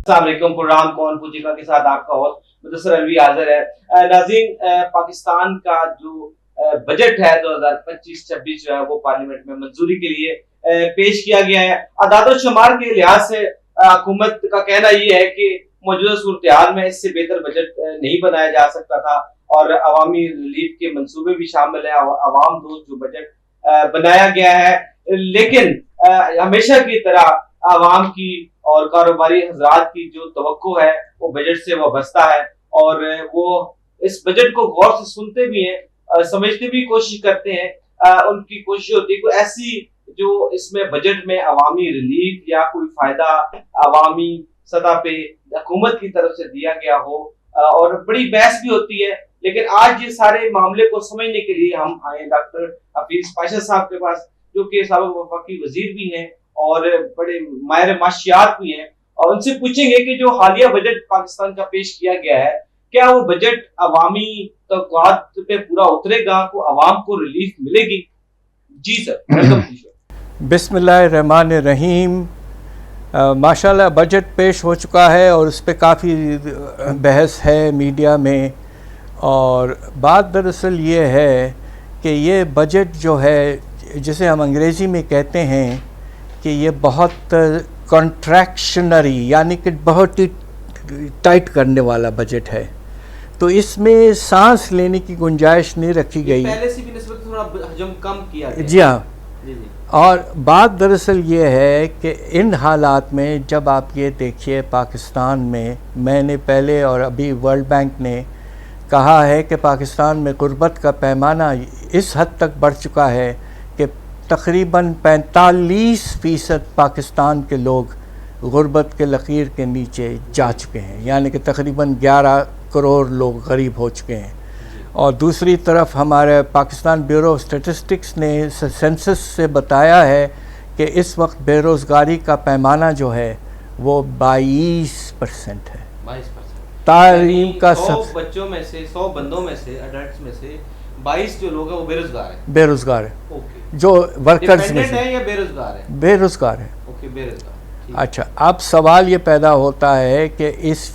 السلام علیکم، پروگرام کون پوچھے گا کے ساتھ آپ کا ہوسٹ مدثر الوی حاضر ہے۔ ناظرین، پاکستان کا جو بجٹ ہے 2025-26 جو ہے وہ پارلیمنٹ میں منظوری کے لیے پیش کیا گیا ہے۔ اعداد و شمار کے لحاظ سے حکومت کا کہنا یہ ہے کہ موجودہ صورتحال میں اس سے بہتر بجٹ نہیں بنایا جا سکتا تھا، اور عوامی ریلیف کے منصوبے بھی شامل ہیں، عوام دوست جو بجٹ بنایا گیا ہے۔ لیکن ہمیشہ کی طرح عوام کی اور کاروباری حضرات کی جو توقع ہے وہ بجٹ سے وابستہ ہے، اور وہ اس بجٹ کو غور سے سنتے بھی ہیں، سمجھنے بھی کوشش کرتے ہیں۔ ان کی کوشش ہوتی ہے کوئی ایسی جو اس میں بجٹ میں عوامی ریلیف یا کوئی فائدہ عوامی سطح پہ حکومت کی طرف سے دیا گیا ہو، اور بڑی بحث بھی ہوتی ہے۔ لیکن آج یہ سارے معاملے کو سمجھنے کے لیے ہم آئے ڈاکٹر حفیظ پاشا صاحب کے پاس، جو کہ سابق وفاقی وزیر بھی ہیں اور بڑے ماہر معاشیات بھی ہیں، اور ان سے پوچھیں گے کہ جو حالیہ بجٹ پاکستان کا پیش کیا گیا ہے، کیا وہ بجٹ عوامی توقعات پہ پورا اترے گا، کو عوام کو ریلیف ملے گی؟ جی سر، بسم اللہ الرحمن الرحیم۔ ماشاءاللہ بجٹ پیش ہو چکا ہے اور اس پہ کافی بحث ہے میڈیا میں، اور بات دراصل یہ ہے کہ یہ بجٹ جو ہے جسے ہم انگریزی میں کہتے ہیں کہ یہ بہت کنٹریکشنری، یعنی کہ بہت ہی ٹائٹ کرنے والا بجٹ ہے، تو اس میں سانس لینے کی گنجائش نہیں رکھی گئی۔ پہلے سے بھی نسبت تھوڑا حجم کم کیا گیا۔ جی ہاں، اور بات دراصل یہ ہے کہ ان حالات میں جب آپ یہ دیکھیے پاکستان میں نے پہلے اور ابھی ورلڈ بینک نے کہا ہے کہ پاکستان میں غربت کا پیمانہ اس حد تک بڑھ چکا ہے کہ تقریباً 45% پاکستان کے لوگ غربت کے لکیر کے نیچے جا چکے ہیں، یعنی کہ تقریباً 11 کروڑ لوگ غریب ہو چکے ہیں۔ اور دوسری طرف ہمارے پاکستان بیورو آف اسٹیٹسٹکس نے سینسس سے بتایا ہے کہ اس وقت بے روزگاری کا پیمانہ جو ہے وہ 22% ہے۔ 22%۔ تعلیم کا 100 بچوں میں سے، 100 بندوں میں سے، اڈلٹس میں سے 22 جو لوگ ہیں وہ بے روزگار ہیں۔ بے روزگار ہے، اوکے، جو ورکرز میں ڈیپینڈنٹ ہیں یا بے روزگار ہیں؟ بے روزگار ہے۔ اوکے، بے روزگار۔ اچھا، اب سوال یہ پیدا ہوتا ہے کہ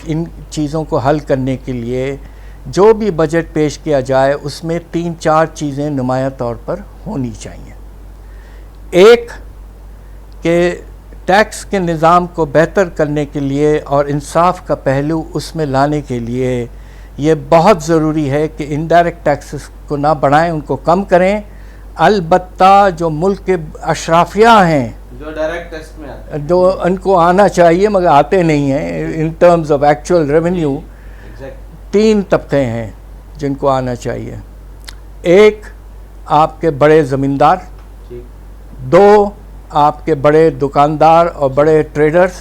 ان چیزوں کو حل کرنے کے لیے جو بھی بجٹ پیش کیا جائے اس میں 3-4 چیزیں نمایاں طور پر ہونی چاہیے۔ ایک کہ ٹیکس کے نظام کو بہتر کرنے کے لیے اور انصاف کا پہلو اس میں لانے کے لیے یہ بہت ضروری ہے کہ انڈائریکٹ ٹیکسز کو نہ بڑھائیں، ان کو کم کریں۔ البتہ جو ملک کے اشرافیہ ہیں جو ڈائریکٹ ٹیکس میں آتے ہیں، جو ان کو آنا چاہیے مگر آتے نہیں ہیں، ان ٹرمز آف ایکچوئل ریونیو 3 طبقے ہیں جن کو آنا چاہیے۔ ایک آپ کے بڑے زمیندار، 2 آپ کے بڑے دکاندار اور بڑے ٹریڈرز،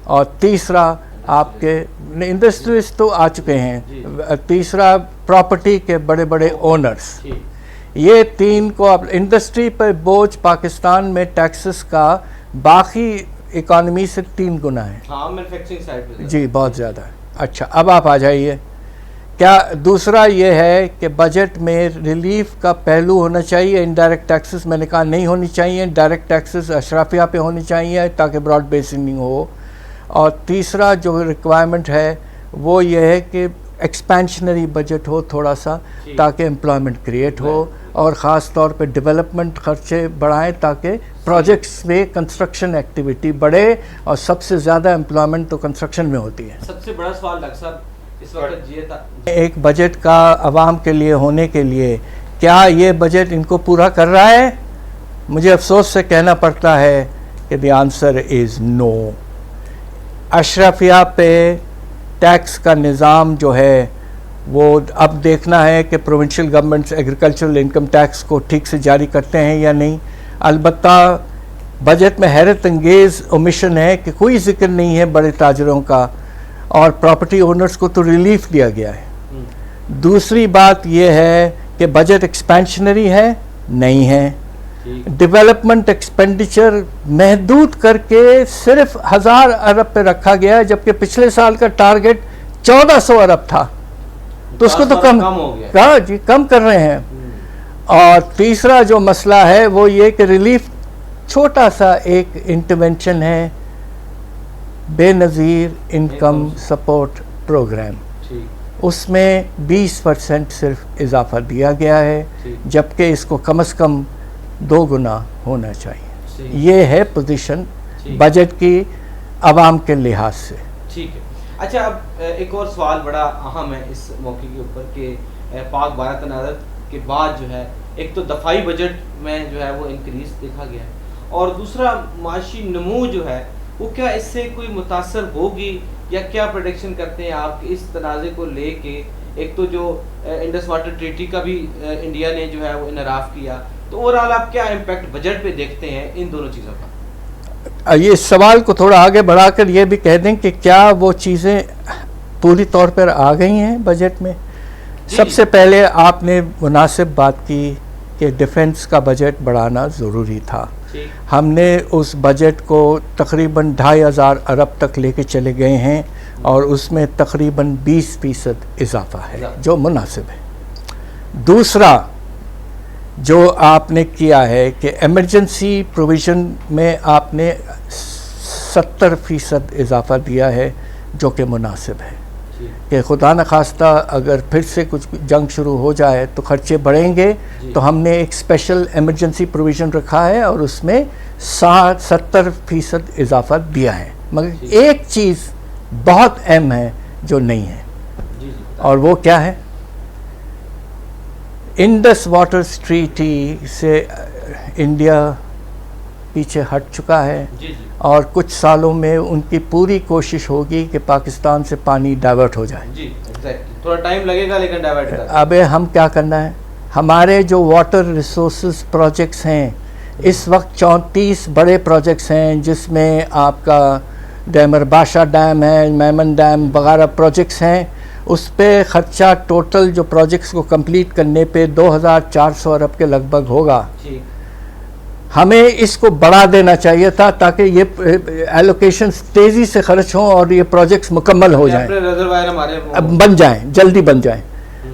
اور تیسرا آپ کے انڈسٹریز تو آ چکے ہیں، تیسرا پراپرٹی کے بڑے بڑے اونرز۔ یہ 3 کو انڈسٹری پر بوجھ پاکستان میں ٹیکسز کا باقی اکانومی سے 3 گنا ہے۔ ہاں، مینوفیکچرنگ سائڈ پہ جی بہت زیادہ ہے۔ اچھا، اب آپ آ جائیے، کیا دوسرا یہ ہے کہ بجٹ میں ریلیف کا پہلو ہونا چاہیے۔ انڈائریکٹ ٹیکسز میں نے کہا نہیں ہونی چاہیے، ڈائریکٹ ٹیکسز اشرافیہ پہ ہونی چاہیے تاکہ براڈ بیسنگ ہو۔ اور تیسرا جو ریکوائرمنٹ ہے وہ یہ ہے کہ ایکسپینشنری بجٹ ہو تھوڑا سا، تاکہ امپلائمنٹ کریٹ ہو، اور خاص طور پہ ڈیولپمنٹ خرچے بڑھائیں تاکہ پروجیکٹس میں کنسٹرکشن ایکٹیویٹی بڑھے، اور سب سے زیادہ امپلائمنٹ تو کنسٹرکشن میں ہوتی ہے۔ سب سے بڑا سوال ڈاکٹر صاحب اس وقت یہ تھا، ایک بجٹ کا عوام کے لیے ہونے کے لیے کیا یہ بجٹ ان کو پورا کر رہا ہے؟ مجھے افسوس سے کہنا پڑتا ہے کہ دی آنسر از نو۔ اشرافیہ پہ ٹیکس کا نظام جو ہے وہ اب دیکھنا ہے کہ provincial governments agricultural income tax کو ٹھیک سے جاری کرتے ہیں یا نہیں۔ البتہ بجٹ میں حیرت انگیز اومیشن ہے کہ کوئی ذکر نہیں ہے بڑے تاجروں کا، اور پراپرٹی اونرز کو تو ریلیف دیا گیا ہے۔ دوسری بات یہ ہے کہ بجٹ ایکسپینشنری ہے؟ نہیں ہے۔ ڈیولپمنٹ ایکسپینڈیچر محدود کر کے صرف 1000 ارب پہ رکھا گیا ہے، جبکہ پچھلے سال کا ٹارگٹ 1400 ارب تھا، تو اس کو تو کم کر رہے ہیں۔ اور تیسرا جو مسئلہ ہے وہ یہ کہ ریلیف چھوٹا سا ایک انٹرونشن ہے بے نظیر انکم سپورٹ پروگرام، اس میں 20% صرف اضافہ دیا گیا ہے، جبکہ اس کو کم از کم 2 گنا ہونا چاہیے۔ یہ ہے پوزیشن بجٹ کی عوام کے لحاظ سے۔ ٹھیک ہے، اچھا اب ایک اور سوال بڑا اہم ہے اس موقع کے اوپر کہ پاک بھارت تنازع کے بعد جو ہے ایک تو دفاعی بجٹ میں جو ہے وہ انکریز دیکھا گیا ہے، اور دوسرا معاشی نمو جو ہے وہ کیا اس سے کوئی متاثر ہوگی، یا کیا پریڈکشن کرتے ہیں آپ کہ اس تنازع کو لے کے؟ ایک تو جو انڈس واٹر ٹریٹی کا بھی انڈیا نے جو ہے وہ انعراف کیا، تو اوورآل آپ کیا امپیکٹ بجٹ پہ دیکھتے ہیں ان دونوں چیزوں کا؟ یہ سوال کو تھوڑا آگے بڑھا کر یہ بھی کہہ دیں کہ کیا وہ چیزیں پوری طور پر آ گئی ہیں بجٹ میں؟ سب سے پہلے آپ نے مناسب بات کی کہ ڈیفنس کا بجٹ بڑھانا ضروری تھا۔ ہم نے اس بجٹ کو تقریباً 2500 ارب تک لے کے چلے گئے ہیں، اور اس میں تقریباً 20% اضافہ ہے جو مناسب ہے۔ دوسرا جو آپ نے کیا ہے کہ ایمرجنسی پروویژن میں آپ نے 70% اضافہ دیا ہے، جو کہ مناسب ہے کہ خدا نخواستہ اگر پھر سے کچھ جنگ شروع ہو جائے تو خرچے بڑھیں گے، تو ہم نے ایک اسپیشل ایمرجنسی پروویژن رکھا ہے اور اس میں 70% اضافہ دیا ہے۔ مگر ایک چیز بہت اہم ہے جو نہیں ہے، اور وہ کیا ہے؟ انڈس واٹر ٹریٹی سے انڈیا پیچھے ہٹ چکا ہے، اور کچھ سالوں میں ان کی پوری کوشش ہوگی کہ پاکستان سے پانی ڈائیورٹ ہو جائے۔ تھوڑا ٹائم لگے گا لیکن ڈائیورٹ کریں۔ اب ہم کیا کرنا ہے؟ ہمارے جو واٹر ریسورسز پروجیکٹس ہیں اس وقت 34 بڑے پروجیکٹس ہیں، جس میں آپ کا ڈیمر باشا ڈیم ہے، میمن ڈیم وغیرہ پروجیکٹس ہیں۔ اس پہ خرچہ ٹوٹل جو پروجیکٹس کو کمپلیٹ کرنے پہ 2400 ارب کے لگ بھگ ہوگا۔ ہمیں اس کو بڑھا دینا چاہیے تھا تاکہ یہ ایلوکیشنز تیزی سے خرچ ہوں اور یہ پروجیکٹس مکمل ہو جائیں، بن جائیں، جلدی بن جائیں۔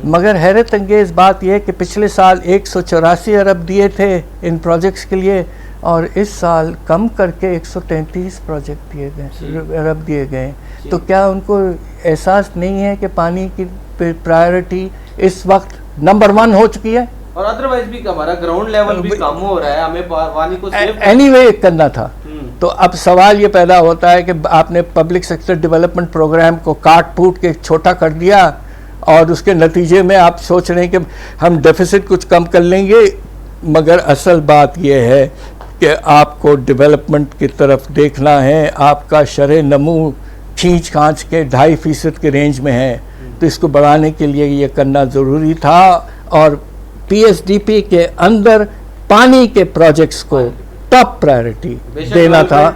مگر حیرت انگیز بات یہ ہے کہ پچھلے سال 184 ارب دیے تھے ان پروجیکٹس کے لیے، اور اس سال کم کر کے 133 پروجیکٹ دیے گئے، ارب دیے گئے۔ تو کیا ان کو احساس نہیں ہے کہ پانی کی پرائیورٹی اس وقت نمبر 1 ہو چکی ہے؟ اور ادروائز بھی ہمارا گراؤنڈ لیول بھی کم ہو رہا ہے، ہمیں پانی کو اینی وے کرنا تھا۔ تو اب سوال یہ پیدا ہوتا ہے کہ آپ نے پبلک سیکٹر ڈیولپمنٹ پروگرام کو کاٹ پوٹ کے چھوٹا کر دیا، اور اس کے نتیجے میں آپ سوچ رہے ہیں کہ ہم ڈیفیسٹ کچھ کم کر لیں گے، مگر اصل بات یہ ہے کہ آپ کو ڈیولپمنٹ کی طرف دیکھنا ہے۔ آپ کا شرح نمو کھینچ کھانچ کے 2.5% کے رینج میں ہے، تو اس کو بڑھانے کے لیے یہ کرنا ضروری تھا، اور پی ایس ڈی پی کے اندر پانی کے پروجیکٹس کو ٹاپ پرائیورٹی دینا تھا۔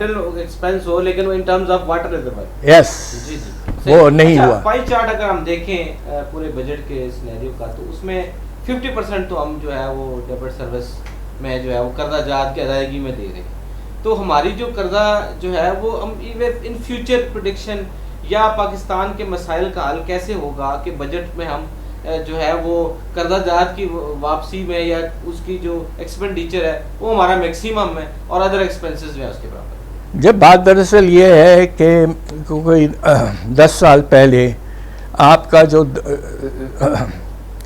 یس، وہ نہیں ہوا۔ پائی چارٹ اگر ہم دیکھیں پورے بجٹ کے سینیریو کا، تو اس میں 50% تو ہم جو ہے وہ ڈیبٹ سروس میں جو ہے وہ قرضہ جات کی ادائیگی میں دے رہے ہیں۔ تو ہماری جو قرضہ جو ہے وہ ہم ان فیوچر پریڈکشن یا پاکستان کے مسائل کا حل کیسے ہوگا کہ بجٹ میں ہم جو ہے وہ قرضہ جات کی واپسی میں یا اس کی جو ایکسپینڈیچر ہے وہ ہمارا میکسیمم ہے، اور ادر ایکسپینسز جو ہے اس کے برابر۔ جب بات دراصل یہ ہے کہ کوئی 10 سال پہلے آپ کا جو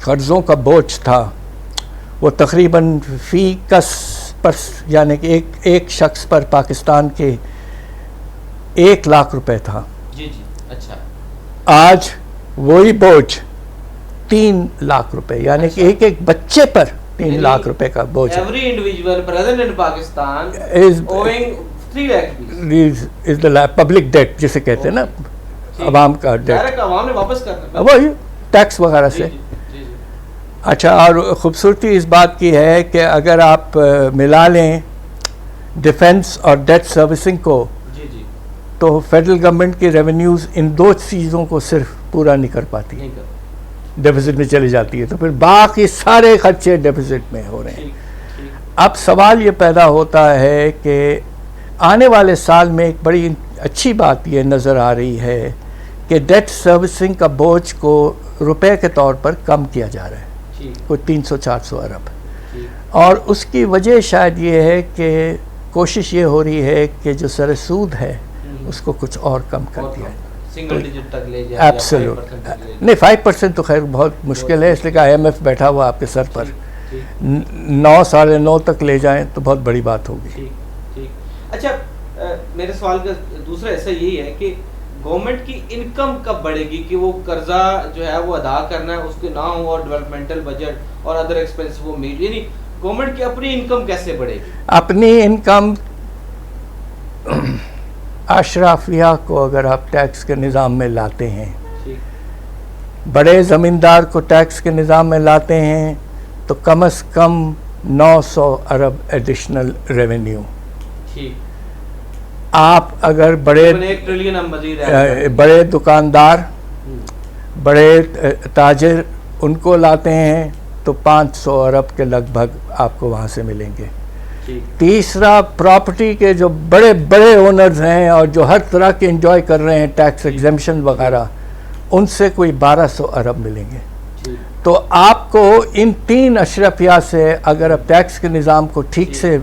قرضوں کا بوجھ تھا وہ تقریباً فی کس پر، یعنی کہ ایک شخص پر پاکستان کے 1 لاکھ روپے تھا۔ اچھا، آج وہی بوجھ 3 لاکھ روپے، یعنی کہ ایک بچے پر 3 لاکھ روپے کا بوجھ ہے۔ Every individual present in Pakistan owing 3 lakh is the public debt جسے کہتے ہیں نا، عوام کا ڈیٹ، عوام نے واپس کرنا وہی ٹیکس وغیرہ سے۔ اچھا، اور خوبصورتی اس بات کی ہے کہ اگر آپ ملا لیں ڈیفنس اور ڈیٹ سروسنگ کو، تو فیڈرل گورنمنٹ کی ریونیوز ان 2 چیزوں کو صرف پورا نہیں کر پاتی، ڈیفیسٹ میں چلی جاتی ہے، تو پھر باقی سارے خرچے ڈیفیسٹ میں ہو رہے ہیں۔ اب سوال یہ پیدا ہوتا ہے کہ آنے والے سال میں ایک بڑی اچھی بات یہ نظر آ رہی ہے کہ ڈیٹ سروسنگ کا بوجھ کو روپے کے طور پر کم کیا جا رہا ہے، کوئی 300-400 ارب، اور اس کی وجہ شاید یہ ہے کہ کوشش یہ ہو رہی ہے کہ جو سر سود ہے اس کو کچھ اور کم کر دیا ہے. سنگل ڈیجٹ تک لے جائے, ایبسولوٹ نہیں, 5% تو خیر بہت مشکل ہے, اس لیے کہ آئی ایم ایف بیٹھا ہوا آپ کے سر پر, 9 9.5 تک لے جائیں تو بہت بڑی بات ہوگی. ٹھیک. اچھا میرے سوال کا دوسرا حصہ یہی ہے کہ گورنمنٹ کی انکم کب بڑھے گی کہ وہ قرضہ جو ہے وہ ادا کرنا ہے اس کے نہ ہو, اور ڈیولپمنٹل بجٹ اور ادر ایکسپینس وہ میٹ, یعنی گورنمنٹ کی اپنی انکم کیسے بڑھے گی؟ اپنی انکم اشرافیہ کو اگر آپ ٹیکس کے نظام میں لاتے ہیں, بڑے زمیندار کو ٹیکس کے نظام میں لاتے ہیں تو کم از کم 900 ارب ایڈیشنل ریونیو. آپ اگر بڑے دکاندار, بڑے تاجر ان کو لاتے ہیں تو 500 ارب کے لگ بھگ آپ کو وہاں سے ملیں گے. تیسرا, پراپرٹی کے جو بڑے بڑے اونرز ہیں اور جو ہر طرح کے انجوائے کر رہے ہیں ٹیکس ایگزمپشن وغیرہ, ان سے کوئی 1200 ارب ملیں گے. تو آپ کو ان 3 اشرفیہ سے اگر آپ ٹیکس کے نظام کو ٹھیک سے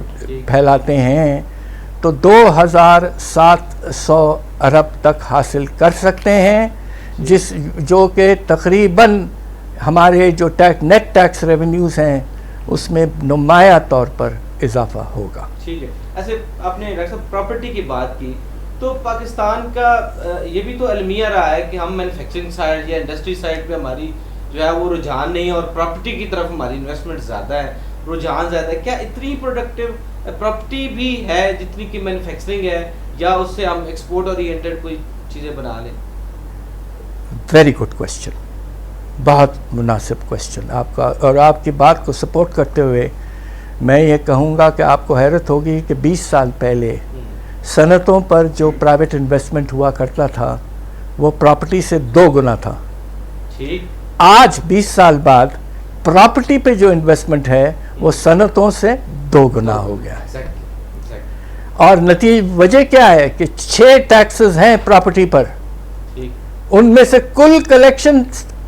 پھیلاتے ہیں تو 2700 ارب تک حاصل کر سکتے ہیں, جو کہ تقریباً ہمارے جو نیٹ ٹیکس ریونیوز ہیں اس میں نمایاں طور پر اضافہ ہوگا. ٹھیک ہے. ایسے آپ نے ڈاکٹر صاحب پراپرٹی کی بات کی تو پاکستان کا یہ بھی تو المیہ رہا ہے کہ ہم مینوفیکچرنگ سائڈ یا انڈسٹری سائڈ پہ ہماری جو ہے وہ رجحان نہیں ہے, اور پراپرٹی کی طرف ہماری انویسٹمنٹ زیادہ ہے, رجحان زیادہ ہے. کیا اتنی پروڈکٹیو پراپرٹی بھی ہے جتنی کہ مینوفیکچرنگ ہے, یا اس سے ہم ایکسپورٹ اورینٹڈ کوئی چیزیں بنا لیں؟ ویری گڈ کوشچن, بہت مناسب کوشچن آپ کا. اور آپ کی بات کو سپورٹ کرتے ہوئے میں یہ کہوں گا کہ آپ کو حیرت ہوگی کہ 20 سال پہلے صنعتوں پر جو پرائیویٹ انویسٹمنٹ ہوا کرتا تھا وہ پراپرٹی سے 2 گنا تھا. آج 20 سال بعد پراپرٹی پہ جو انویسٹمنٹ ہے وہ صنعتوں سے 2 گنا ہو گیا. اور وجہ کیا ہے کہ 6 ٹیکسز ہیں پراپرٹی پر, ان میں سے کل کلیکشن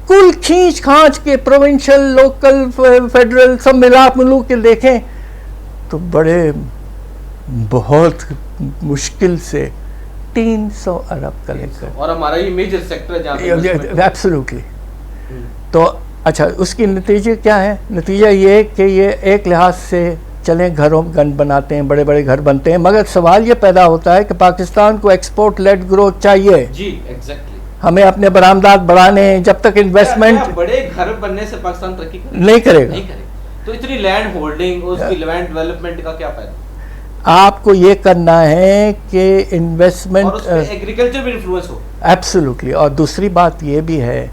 کل کھینچ کھانچ کے پروونشل, لوکل, فیڈرل سب ملو کے دیکھیں تو بہت مشکل سے 300 ارب کا لے کر, اور ہمارا یہ میجر سیکٹر ہے جہاں ایبسولوٹلی. تو اچھا اس کی نتیجے کیا ہے؟ نتیجہ یہ کہ یہ ایک لحاظ سے چلیں گھروں گن بناتے ہیں, بڑے بڑے گھر بنتے ہیں, مگر سوال یہ پیدا ہوتا ہے کہ پاکستان کو ایکسپورٹ لیڈ گروتھ چاہیے. جی ایگزیکٹلی, ہمیں اپنے برآمدات بڑھانے ہیں. جب تک انویسٹمنٹ بڑے گھر بننے سے پاکستان ترقی نہیں کرے گا, تو اتنی لینڈ ہولڈنگ, اس کی لینڈ ڈیولپمنٹ کا کیا فائدہ؟ آپ کو یہ کرنا ہے کہ انویسٹمنٹ ایگریکلچر بھی انفلوئنس ہو. ایبسولوٹلی. اور دوسری بات یہ بھی ہے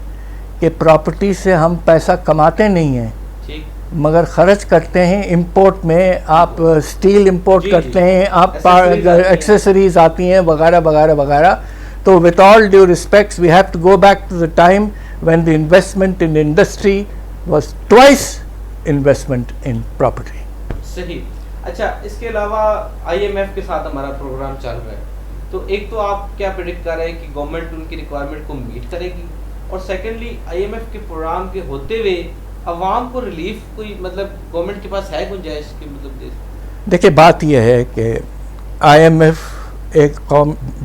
کہ پراپرٹی سے ہم پیسہ کماتے نہیں ہیں مگر خرچ کرتے ہیں امپورٹ میں. آپ سٹیل امپورٹ کرتے ہیں, آپ ایکسیسریز آتی ہیں وغیرہ وغیرہ وغیرہ. تو with all due respects we have to go back to the time when the investment in industry was twice investment in property. صحیح. اچھا اس کے علاوہ آئی ایم ایف کے ساتھ ہمارا پروگرام چل رہا ہے, تو ایک تو آپ کیا پریڈکٹ کر رہے ہیں کہ گورنمنٹ ان کی ریکوائرمنٹ کو میٹ کرے گی, اور سیکنڈلی آئی ایم ایف کے پروگرام کے ہوتے ہوئے عوام کو ریلیف کوئی مطلب گورنمنٹ کے پاس ہے گنجائش کی؟ مطلب دیکھیں بات یہ ہے کہ آئی ایم ایف ایک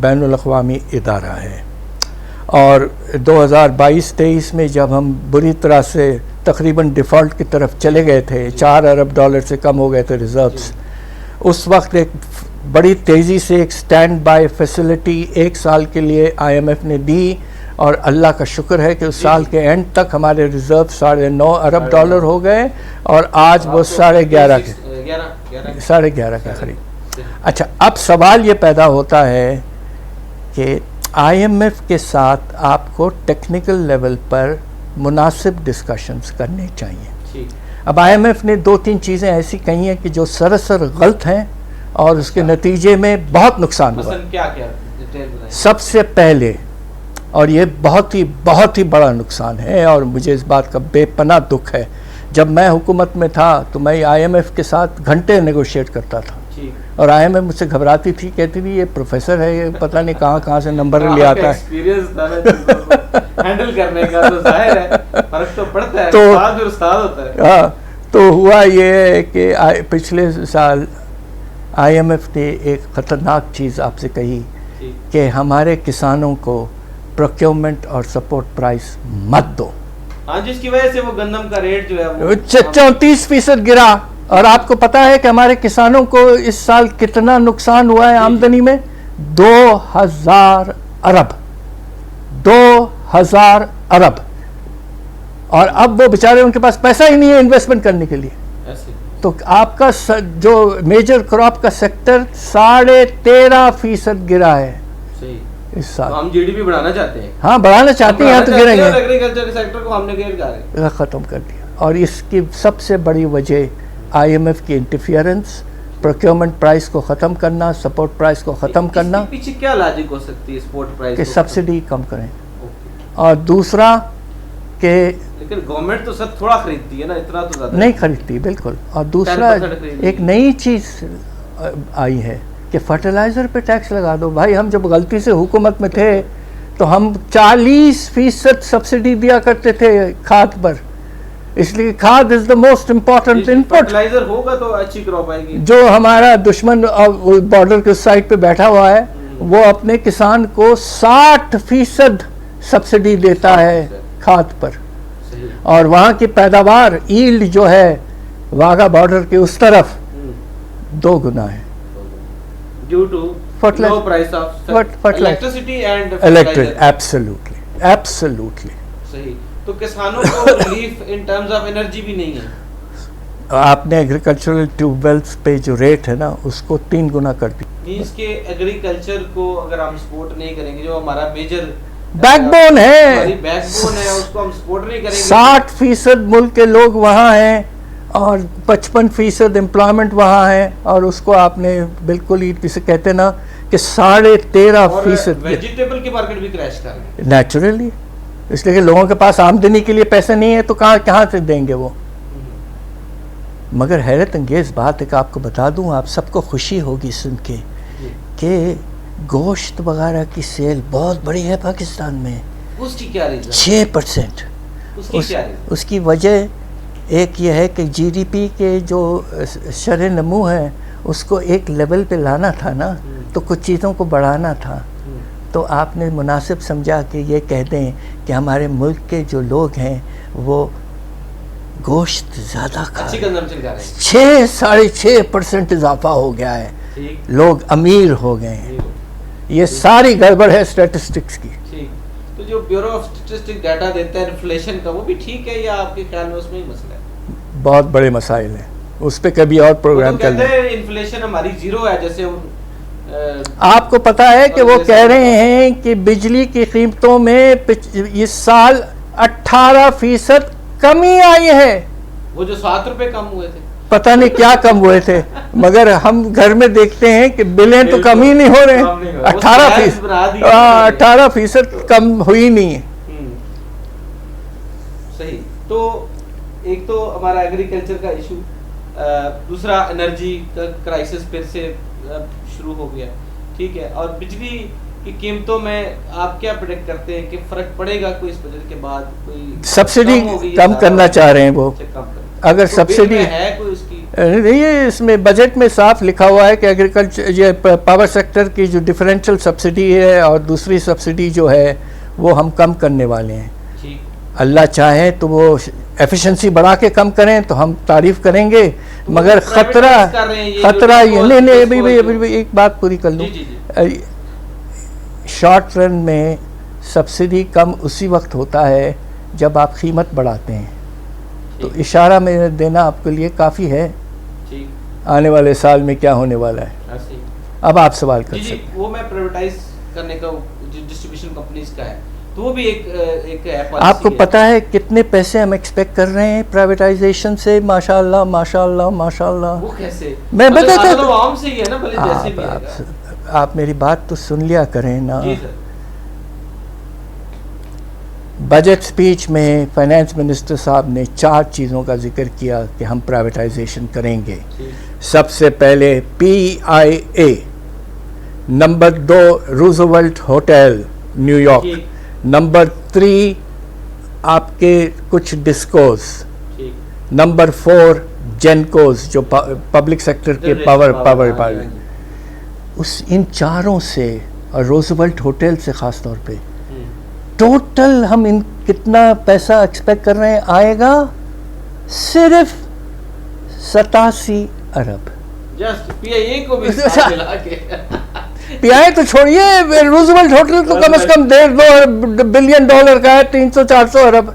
بین الاقوامی ادارہ ہے, اور 2022-23 میں جب ہم بری طرح سے تقریباً ڈیفالٹ کی طرف چلے گئے تھے, 4 ارب ڈالر سے کم ہو گئے تھے ریزروز, اس وقت ایک بڑی تیزی سے ایک سٹینڈ بائی فیسلٹی 1 سال کے لیے آئی ایم ایف نے دی, اور اللہ کا شکر ہے کہ اس سال کے اینڈ تک ہمارے ریزرو 9.5 ارب ڈالر ہو گئے, اور آج وہ 11.5 کے قریب. اچھا اب سوال یہ پیدا ہوتا ہے کہ آئی ایم ایف کے ساتھ آپ کو ٹیکنیکل لیول پر مناسب ڈسکشنز کرنے چاہیے. اب آئی ایم ایف نے 2-3 چیزیں ایسی کہی ہیں کہ جو سراسر غلط ہیں اور اس کے نتیجے میں بہت نقصان ہوا. سب سے پہلے, اور یہ بہت ہی بڑا نقصان ہے اور مجھے اس بات کا بے پناہ دکھ ہے, جب میں حکومت میں تھا تو میں آئی ایم ایف کے ساتھ گھنٹے نیگوشیٹ کرتا تھا, اور آئی ایم ایف مجھ سے گھبراتی تھی, کہتی تھی یہ پروفیسر ہے, یہ پتہ نہیں کہاں سے نمبر لے آتا ہے. ہینڈل کرنے کا تو ظاہر ہے فرق تو پڑتا ہے, استاد ہوتا ہے. ہاں, تو ہوا یہ ہے کہ پچھلے سال آئی ایم ایف نے ایک خطرناک چیز آپ سے کہی کہ ہمارے کسانوں کو پروکیورمنٹ اور سپورٹ پرائس مت دو. ہاں جس کی وجہ سے وہ گندم کا ریٹ جو ہے وہ 34% گرا. اور آپ کو پتا ہے کہ ہمارے کسانوں کو اس سال کتنا نقصان ہوا ہے آمدنی میں؟ 2000 ارب. 2000 ارب. اور اب وہ بیچارے ان کے پاس پیسہ ہی نہیں ہے انویسٹمنٹ کرنے کے لیے. تو آپ کا جو میجر کراپ کا سیکٹر 13.5% گرا ہے اس سال. ہم جی ڈی پی بڑھانا چاہتے ہیں. ہاں بڑھانا چاہتے ہیں تو گریں گے. ایگریکلچر کے سیکٹر کو ہم نے گیر کر ختم کر دیا. اور اس کی سب سے بڑی وجہ آئی ایم ایف کی انٹرفیئرنس، پروکیورمنٹ پرائس کو ختم کرنا، سپورٹ پرائس کو ختم کرنا. پیچھے کیا لاجک ہو سکتی ہے سپورٹ پرائس کہ سبسڈی کم کریں. اور دوسرا کہ لیکن گورنمنٹ تو سب تھوڑا خریدتی ہے نا، اتنا تو زیادہ نہیں خریدتی بالکل. اور دوسرا ایک نئی چیز آئی ہے کہ فرٹیلائزر پہ ٹیکس لگا دو. بھائی ہم جب غلطی سے حکومت میں تھے تو ہم 40% سبسڈی دیا کرتے تھے کھاد پر، اس لیے کھاد is the most important input. Fertilizer ہوگا تو اچھی کراپ آئے گی. جو ہمارا دشمن بارڈر کے سائڈ پہ بیٹھا ہوا ہے وہ اپنے کسان کو 60% سبسڈی دیتا ہے کھاد پر. اور وہاں کی پیداوار ایلڈ جو ہے واگا بارڈر کے اس طرف 2 گنا ہے. Due to low price of electricity and electric. Absolutely صحیح. تو کسانوں کو relief in terms of energy بھی نہیں ہے. آپ نے ایگریکلچرل ٹیوب ویلز پہ جو ریٹ ہے نا اس کو 3 گنا کر دی. اس کے ایگریکلچر کو اگر ہم سپورٹ نہیں کریں گے، جو ہمارا میجر بیک بون ہے، بیک بون ہے، اس کو ہم سپورٹ نہیں کریں گے. 60% ملک کے لوگ وہاں ہیں اور 55% امپلائمنٹ وہاں ہے. اور اس کو آپ نے بالکل ہی جسے کہتے ہیں نا کہ 13.5%. ویجیٹیبل کی مارکیٹ بھی کریش کر رہی ہے نیچرلی، اس لیے کہ لوگوں کے پاس آمدنی کے لیے پیسے نہیں ہے تو کہاں سے دیں گے وہ. مگر حیرت انگیز بات ہے کہ آپ کو بتا دوں، آپ سب کو خوشی ہوگی سن کے کہ گوشت وغیرہ کی سیل بہت بڑی ہے پاکستان میں. اس کی کیا ریزن؟ 6%. اس کی وجہ ایک یہ ہے کہ جی ڈی پی کے جو شرح نمو ہے اس کو ایک لیول پہ لانا تھا نا، تو کچھ چیزوں کو بڑھانا تھا. تو آپ نے مناسب سمجھا کہ یہ کہہ دیں کہ ہمارے ملک کے جو لوگ ہیں وہ گوشت زیادہ کھا رہے ہیں. 6.5% اضافہ ہو گیا ہے. لوگ امیر ہو گئے ہیں. یہ ساری گڑبڑ ہے اسٹیٹسٹکس کی. تو جو بیورو آف اسٹیٹسٹکس ڈیٹا دیتا ہے انفلیشن کا، وہ بھی ٹھیک ہے یا آپ کے خیال میں اس میں ہی مسئلہ ہے؟ بہت بڑے مسائل ہیں، اس پہ کبھی اور پروگرام کر لیں. انفلیشن ہماری 0 ہے جیسے آپ کو پتا ہے کہ وہ کہہ رہے ہیں کہ بجلی کی قیمتوں میں اس سال 18% کمی آئی ہے. وہ جو 7 روپے کم ہوئے تھے، پتہ نہیں کیا کم ہوئے تھے، مگر ہم گھر میں دیکھتے ہیں کہ بلیں تو کم ہی نہیں ہو رہے ہیں. 18% کم ہوئی نہیں ہے. صحیح. تو ایک تو ہمارا ایگریکلچر کا ایشو، دوسرا انرجی کا کرائسس پھر سے شروع ہو گیا. ٹھیک ہے. اور بجلی کی قیمتوں میں آپ کیا پریڈکٹ کرتے ہیں کہ فرق پڑے گا کوئی اس بجٹ کے بعد؟ کوئی سبسڈی کم کرنا چاہ رہے ہیں وہ. اگر سبسڈی ہے کوئی اس کی؟ یہ اس میں بجٹ میں صاف لکھا ہوا ہے کہ ایگریکلچر یہ پاور سیکٹر کی جو ڈفرینشل سبسڈی ہے اور دوسری سبسڈی جو ہے وہ ہم کم کرنے والے ہیں. اللہ چاہے تو وہ ایفیشنسی بڑھا کے کم کریں تو ہم تعریف کریں گے. مگر خطرہ یہ نہیں. ایک بات پوری کر لوں. شارٹ رن میں سبسڈی کم اسی وقت ہوتا ہے جب آپ قیمت بڑھاتے ہیں. تو اشارہ میں دینا آپ کے لیے کافی ہے آنے والے سال میں کیا ہونے والا ہے. اب آپ سوال کر سکتے ہیں. وہ میں پرائیویٹائز کرنے کا ڈسٹریبیوشن کمپنیز کا ہے تو وہ بھی ایک آپ کو پتہ ہے کتنے پیسے ہم ایکسپیکٹ کر رہے ہیں پرائیویٹائزیشن سے؟ ماشاءاللہ ماشاءاللہ ماشاءاللہ. وہ کیسے؟ میں بتاتا ہوں عام سے ہی ہے نا، بھلے جیسے بھی ہے. آپ میری بات تو سن لیا کریں نا. بجٹ سپیچ میں فائنانس منسٹر صاحب نے 4 چیزوں کا ذکر کیا کہ ہم پرائیویٹائزیشن کریں گے. سب سے پہلے PIA، number 2 Roosevelt hotel new York, number 3 آپ کے کچھ ڈسکوز، نمبر 4 جینکوز جو پبلک سیکٹر کے پاور ان چاروں سے اور روزولٹ ہوٹل سے خاص طور پہ ٹوٹل ہم ان کتنا پیسہ ایکسپیکٹ کر رہے ہیں آئے گا؟ صرف 87 ارب. جسٹ پی آئی اے کو بھی ساتھ ملا کے پی آئی تو چھوڑیے، روزولٹ ہوٹل تو کم از کم $1.5 بلین کا ہے، 300-400 ارب.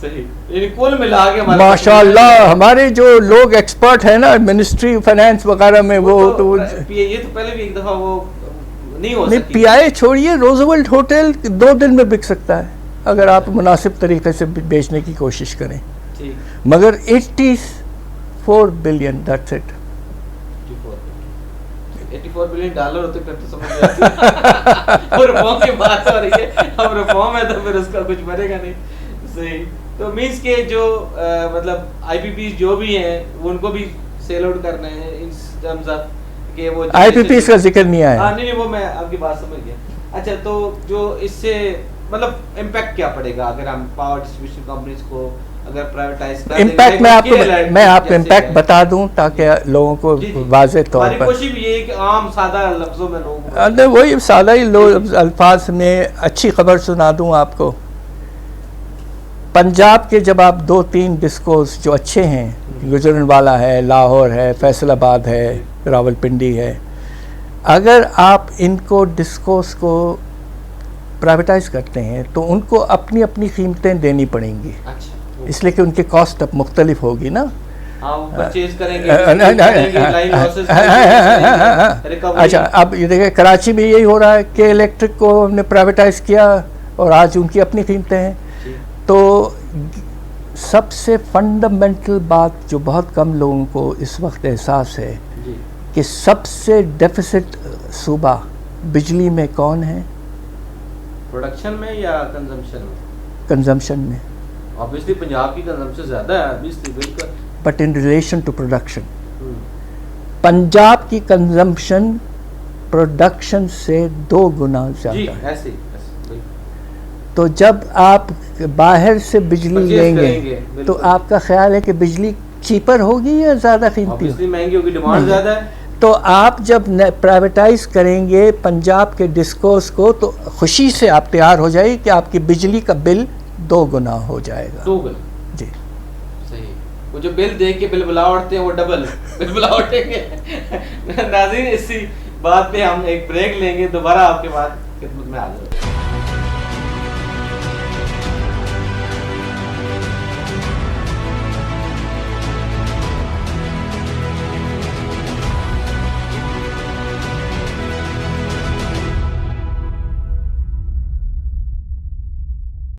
صحیح، یعنی کل ملا کے ماشاء اللہ ہمارے جو لوگ ایکسپرٹ ہیں نا منسٹری فائنانس وغیرہ میں، وہ تو پی آئی اے تو پہلے بھی ایک دفعہ وہ نہیں ہو نہیں، سکی. پی آئی چھوڑیے، روزولٹ ہوٹل 2 دن میں بک سکتا ہے اگر آپ مناسب طریقے سے بیچنے کی کوشش کریں. مگر 84 billion, that's it. 84 billion dollar ہوتے پھر تو سمجھ آتی. اور ریفارم کی بات ہو رہی ہے، اب ریفارم ہے تو پھر اس کا کچھ بنے گا نہیں. صحیح. تو مینس کے جو مطلب آئی پی پیز جو بھی ہیں ان کو بھی سیل آؤٹ کرنا ہے ان ٹرمز آف کہ وہ آئی پی پیز کا ذکر نہیں آیا. نہیں وہ میں آپ کی بات سمجھ گیا. اچھا تو جو اس سے مطلب امپیکٹ کیا پڑے گا اگر ہم پاور ڈسٹریبیوشن کمپنیز کو اگر پرائیویٹائز کر دیں؟ امپیکٹ میں آپ کو امپیکٹ بتا دوں تاکہ لوگوں کو واضح طور پر، کوشش بھی یہ ہے کہ عام سادہ لفظوں میں لوگوں وہی سادہ ہی الفاظ میں اچھی خبر سنا دوں آپ کو. پنجاب کے جب آپ 2-3 ڈسکوز جو اچھے ہیں، گجرانوالہ ہے، لاہور ہے، فیصل آباد ہے، راول پنڈی ہے، اگر آپ ان کو ڈسکوز کو پرائیویٹائز کرتے ہیں تو ان کو اپنی اپنی قیمتیں دینی پڑیں گی، اس لیے کہ ان کی کاسٹ اب مختلف ہوگی نا. اچھا اب یہ دیکھیں کراچی میں یہی ہو رہا ہے کہ الیکٹرک کو ہم نے پرائیویٹائز کیا اور آج ان کی اپنی قیمتیں ہیں. تو سب سے فنڈامنٹل بات جو بہت کم لوگوں کو اس وقت احساس ہے کہ سب سے ڈیفیسٹ صوبہ بجلی میں کون ہے؟ پروڈکشن میں یا کنزمپشن میں؟ کنزمپشن میں. obviously پنجاب کی کنزمپشن زیادہ ہے obviously بالکل. But in relation to production Punjab کی کنزمپشن پروڈکشن سے 2 گنا زیادہ ہے. ایسے تو جب آپ باہر سے بجلی لیں گے تو آپ کا خیال ہے کہ بجلی چیپر ہوگی یا زیادہ قیمتی ہوگی؟ مہنگی ہوگی، ڈیمانڈ زیادہ ہے. تو آپ جب پرائیویٹائز کریں گے پنجاب کے ڈسکوز کو تو خوشی سے آپ تیار ہو جائے کہ آپ کی بجلی کا بل 2 گنا ہو جائے گا. 2 گنا جی صحیح. وہ جو بل دیکھ کے بل بلا اٹھتے ہیں وہ ڈبل بل بلا اٹھیں گے. ناظرین اسی بات پہ ہم ایک بریک لیں گے، دوبارہ آپ کے بعد خدمت میں حاضر.